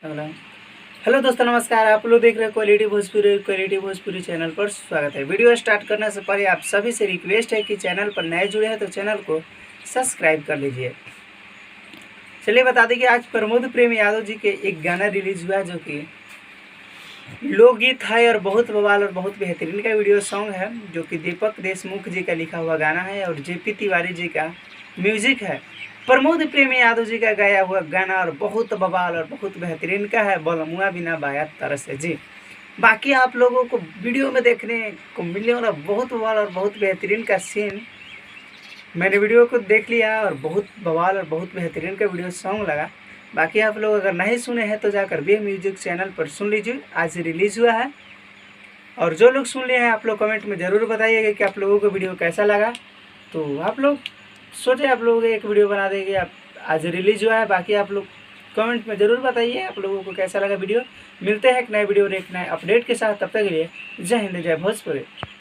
अगला। हेलो दोस्तों, नमस्कार। आप लोग देख रहे हैं क्वालिटी भोजपुरी चैनल पर स्वागत है। वीडियो स्टार्ट करने से पहले आप सभी से रिक्वेस्ट है कि चैनल पर नए जुड़े हैं तो चैनल को सब्सक्राइब कर लीजिए। चलिए बता दें कि आज प्रमोद प्रेम यादव जी के एक गाना रिलीज हुआ है जो कि लोकगीत है और बहुत बवाल और बहुत बेहतरीन का वीडियो सॉन्ग है, जो कि दीपक देशमुख जी का लिखा हुआ गाना है और जेपी तिवारी जी का म्यूजिक है। प्रमोद प्रेम यादव जी का गाया हुआ गाना और बहुत बवाल और बहुत बेहतरीन का है। बलमुआ बिना बाया तरस है जी। बाकी आप लोगों को वीडियो में देखने को मिलने वाला बहुत बवाल और बहुत बेहतरीन का सीन, मैंने वीडियो को देख लिया और बहुत बवाल और बहुत बेहतरीन का वीडियो सॉन्ग लगा। बाकी आप लोग अगर नहीं सुने हैं तो जाकर भी म्यूजिक चैनल पर सुन लीजिए, आज रिलीज़ हुआ है। और जो लोग सुन लिए हैं आप लोग कमेंट में ज़रूर बताइएगा कि आप लोगों को वीडियो कैसा लगा। तो आप लोग सोचे आप लोगों को एक वीडियो बना देंगे, आप आज रिलीज़ हुआ है। बाकी आप लोग कमेंट में ज़रूर बताइए आप लोगों को कैसा लगा वीडियो। मिलते हैं एक नए वीडियो और एक नए अपडेट के साथ, तब तक के लिए जय हिंद जय भोजपुरी।